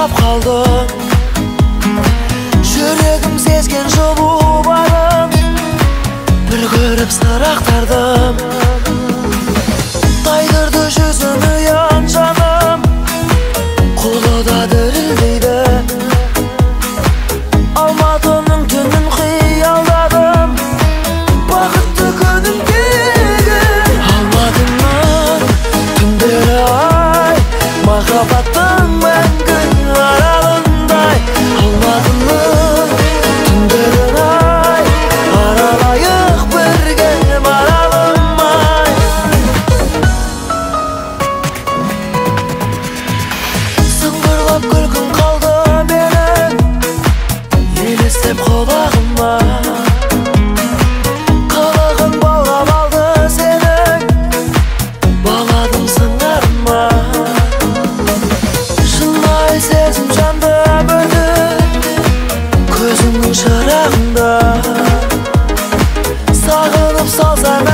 байқап қалдым. Жүрегім сезген жылу барын бір көріп сыр ақтардым. Тайдырды жүзін ұян жаным, қолыда дірілдейді. Алматының түнін қиялдадым, бақытты күнімдегі. Алматының түндері ай, махаббаттың мәңгі аралындай. Алматының түндері ай, аралайық бірге маралымай. Сыңғырлап күлкің қалды менің, елестеп құлағыма. Қылығың баурап алды сенің, баладың сыңарыма. Шынайы сезім жанды бөлді көзіңнің шырағында. Сағынып салсам